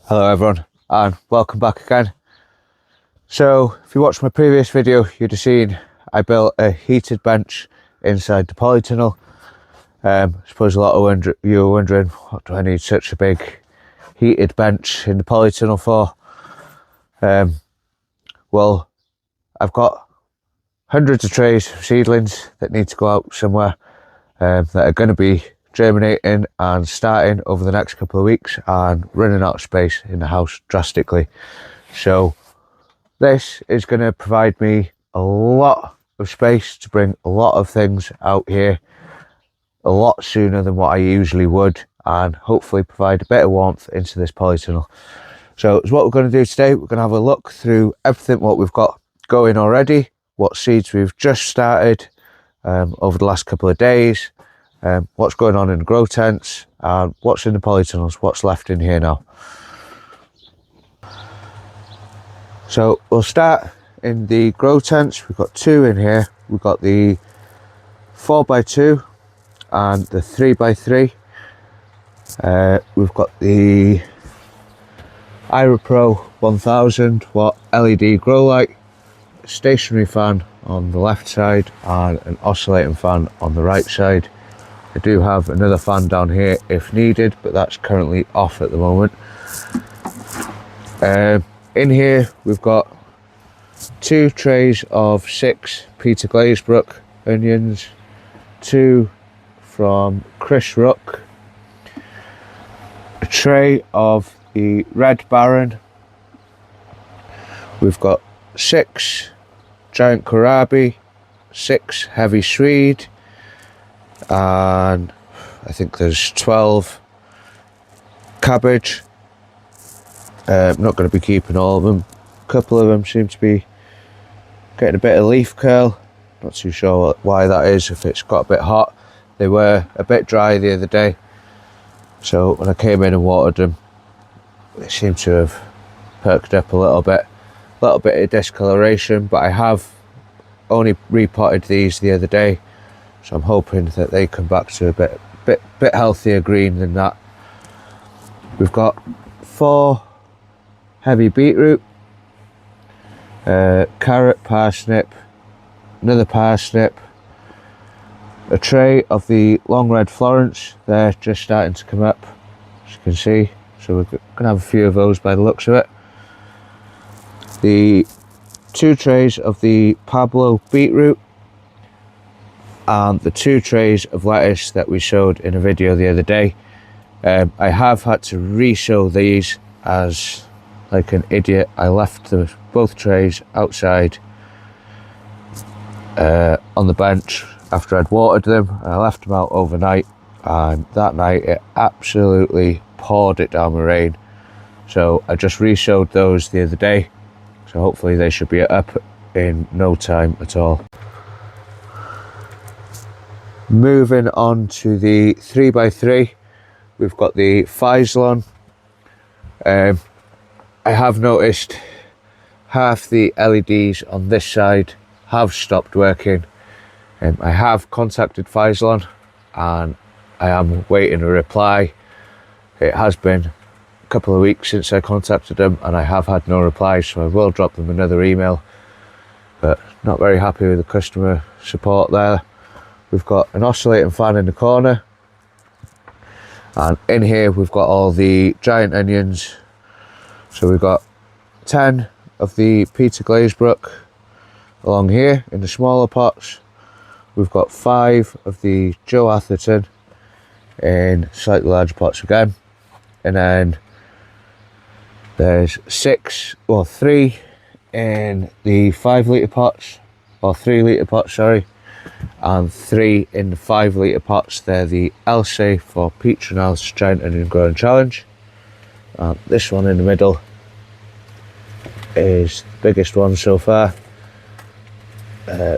Hello everyone and welcome back again. So if you watched my previous video, you'd have seen I built a heated bench inside the polytunnel. I suppose a lot of you are wondering, what do I need such a big heated bench in the polytunnel for? Well, I've got hundreds of trays of seedlings that need to go out somewhere that are going to be germinating and starting over the next couple of weeks and running out of space in the house drastically. So this is going to provide me a lot of space to bring a lot of things out here a lot sooner than what I usually would, and hopefully provide a bit of warmth into this polytunnel. So it's what we're going to do today. We're going to have a look through everything what we've got going already, what seeds we've just started over the last couple of days, what's going on in the grow tents, and what's in the polytunnels, what's left in here now. So we'll start in the grow tents. We've got two in here. We've got the 4x2 and the 3x3. We've got the IRA 1000 watt LED grow light, stationary fan on the left side and an oscillating fan on the right side. I do have another fan down here if needed, but that's currently off at the moment. In here we've got 2 trays of 6 Peter Glazebrook onions, 2 from Chris Rook, a tray of the Red Baron. We've got 6 giant kohlrabi, 6 heavy Swede, and I think there's 12 cabbage. I'm not going to be keeping all of them. A couple of them seem to be getting a bit of leaf curl. Not too sure why that is, if it's got a bit hot. They were a bit dry the other day, so when I came in and watered them, they seem to have perked up a little bit of discoloration, but I have only repotted these the other day, so I'm hoping that they come back to a bit healthier green than that. We've got 4 heavy beetroot, carrot, parsnip, another parsnip, a tray of the long red Florence. They're just starting to come up, as you can see, so we're gonna have a few of those by the looks of it. The 2 trays of the Pablo beetroot and the 2 trays of lettuce that we showed in a video the other day. I have had to re-show these, as like an idiot I left both trays outside on the bench after I'd watered them, and I left them out overnight, and that night it absolutely poured it down with rain. So I just re-showed those the other day, so hopefully they should be up in no time at all. Moving on to the 3x3, we've got the Physlon. I have noticed half the LEDs on this side have stopped working. I have contacted Physlon and I am waiting a reply. It has been a couple of weeks since I contacted them and I have had no reply, so I will drop them another email, but not very happy with the customer support there. We've got an oscillating fan in the corner, and in here we've got all the giant onions. So we've got 10 of the Peter Glazebrook along here in the smaller pots. We've got 5 of the Joe Atherton in slightly larger pots again, and then there's 3 in the 5 litre pots, or 3 litre pots, sorry, and 3 in the 5 litre pots. They're the Elsa for Peach and Alice Giant Onion Growing Challenge. This one in the middle is the biggest one so far.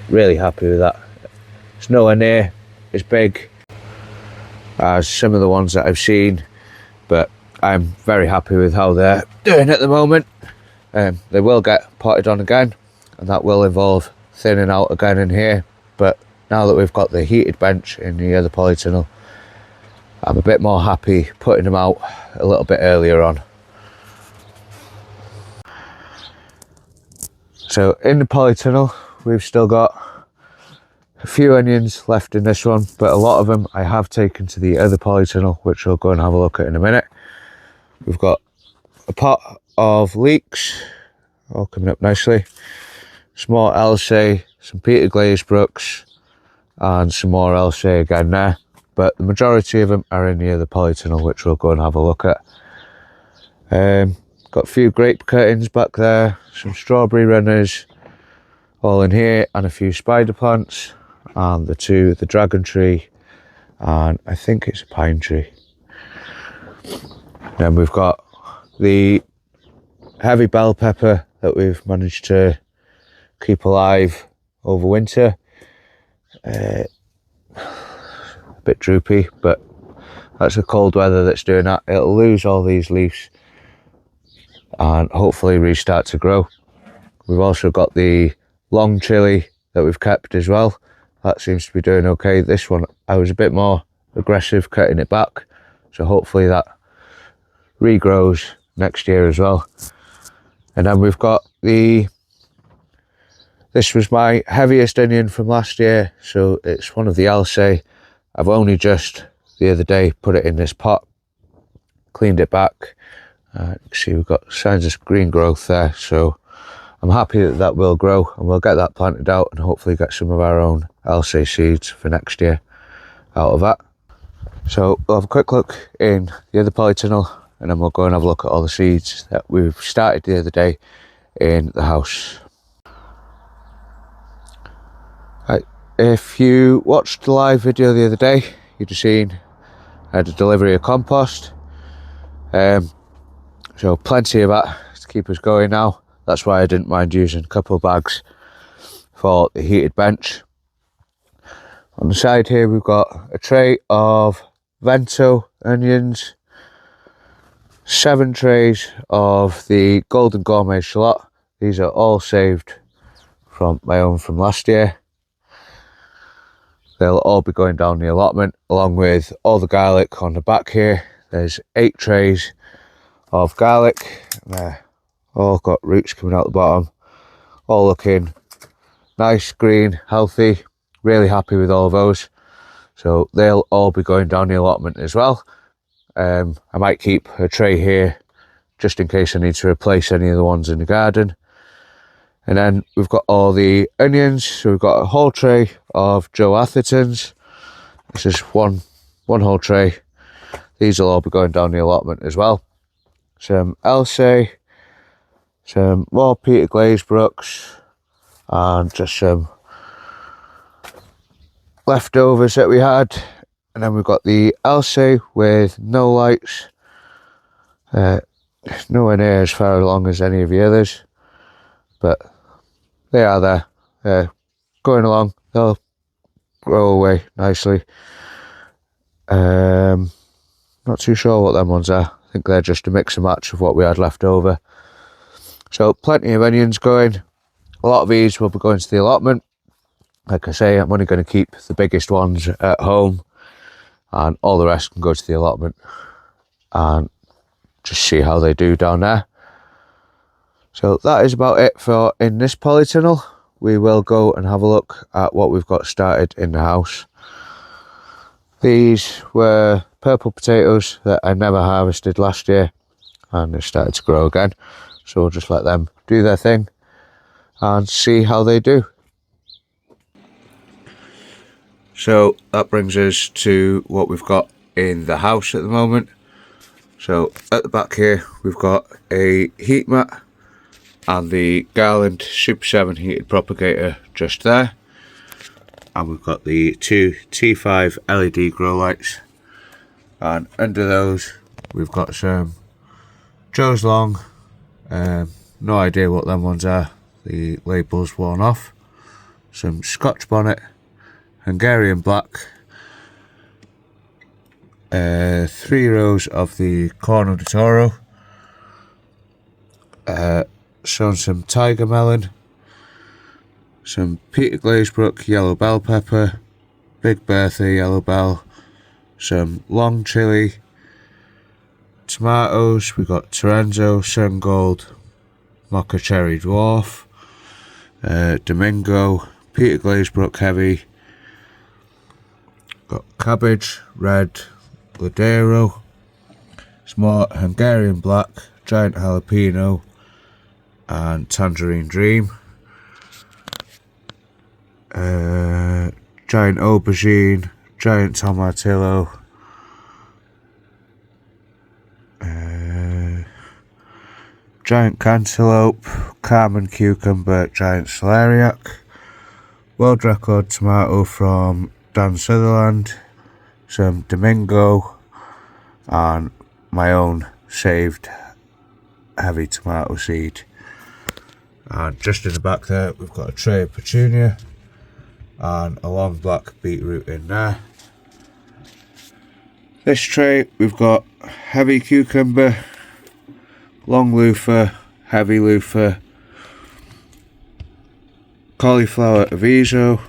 Really happy with that. It's nowhere near as big as some of the ones that I've seen, but I'm very happy with how they're doing at the moment. They will get potted on again, and that will involve thinning out again in here, but now that we've got the heated bench in the other polytunnel, I'm a bit more happy putting them out a little bit earlier on. So in the polytunnel, we've still got a few onions left in this one, but a lot of them I have taken to the other polytunnel, which we'll go and have a look at in a minute. We've got a pot of leeks, all coming up nicely. Some more Elsay, some Peter Glazebrookes, and some more Elsay again there. But the majority of them are in the other polytunnel, which we'll go and have a look at. Got a few grape curtains back there, some strawberry runners, all in here, and a few spider plants, and the dragon tree, and I think it's a pine tree. Then we've got the heavy bell pepper that we've managed to keep alive over winter. A bit droopy, but that's the cold weather that's doing that. It'll lose all these leaves and hopefully restart to grow. We've also got the long chilli that we've kept as well. That seems to be doing okay. This one I was a bit more aggressive cutting it back, so hopefully that regrows next year as well. And then we've got this was my heaviest onion from last year, so it's one of the Elsay. I've only just the other day put it in this pot, cleaned it back. You can see we've got signs of green growth there, so I'm happy that that will grow, and we'll get that planted out and hopefully get some of our own Elsay seeds for next year out of that. So we'll have a quick look in the other polytunnel, and then we'll go and have a look at all the seeds that we've started the other day in the house. Right, if you watched the live video the other day, you'd have seen I had a delivery of compost. So plenty of that to keep us going now. That's why I didn't mind using a couple of bags for the heated bench. On the side here we've got a tray of Vento onions, 7 trays of the Golden Gourmet shallot. These are all saved from my own from last year. They'll all be going down the allotment, along with all the garlic on the back here. There's 8 trays of garlic. They're all got roots coming out the bottom. All looking nice, green, healthy. Really happy with all of those. So they'll all be going down the allotment as well. I might keep a tray here just in case I need to replace any of the ones in the garden. And then we've got all the onions. So we've got a whole tray of Joe Athertons. This is one whole tray. These will all be going down the allotment as well. Some Elsay, some more Peter Glazebrookes, and just some leftovers that we had. And then we've got the Elsay with no lights. Nowhere near as far along as any of the others, but they are there. They're going along. They'll grow away nicely. Not too sure what them ones are. I think they're just a mix and match of what we had left over. So plenty of onions going. A lot of these will be going to the allotment. Like I say, I'm only going to keep the biggest ones at home, and all the rest can go to the allotment and just see how they do down there. So that is about it for in this polytunnel. We will go and have a look at what we've got started in the house. These were purple potatoes that I never harvested last year, and they started to grow again. So we'll just let them do their thing and see how they do. So that brings us to what we've got in the house at the moment. So at the back here we've got a heat mat and the Garland Super 7 heated propagator just there. And we've got the 2 T5 LED grow lights. And under those we've got some Joe's Long. No idea what them ones are. The label's worn off. Some Scotch bonnet, Hungarian black. 3 rows of the Corno di Toro. Some tiger melon, some Peter Glazebrook yellow bell pepper, Big Bertha yellow bell, some long chilli, tomatoes. We got Torenzo, Sun Gold, Mocha Cherry Dwarf, Domingo, Peter Glazebrook heavy, got cabbage, red, Ladero, smart Hungarian black, giant jalapeno, and tangerine dream. Giant aubergine, giant tomatillo, giant cantaloupe, Carmen cucumber, giant celeriac, world record tomato from Dan Sutherland, some Domingo, and my own saved heavy tomato seed. And just in the back there we've got a tray of petunia and a long black beetroot in there. This tray we've got heavy cucumber, long loofah, heavy loofah, cauliflower aviso,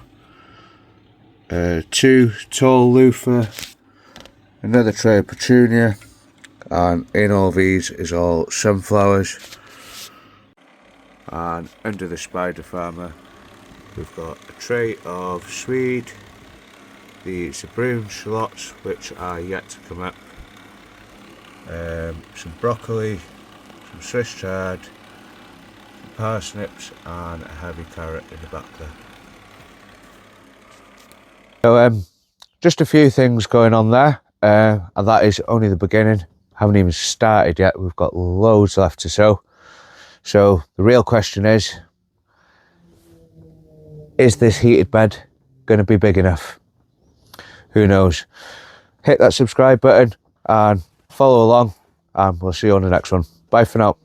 2 tall loofah, another tray of petunia, and in all these is all sunflowers. And under the spider farmer we've got a tray of swede, the Sabroon shallots which are yet to come up, some broccoli, some Swiss chard, some parsnips, and a heavy carrot in the back there. So just a few things going on there, and that is only the beginning. Haven't even started yet. We've got loads left to sow. So the real question is this heated bed going to be big enough? Who knows? Hit that subscribe button and follow along, and we'll see you on the next one. Bye for now.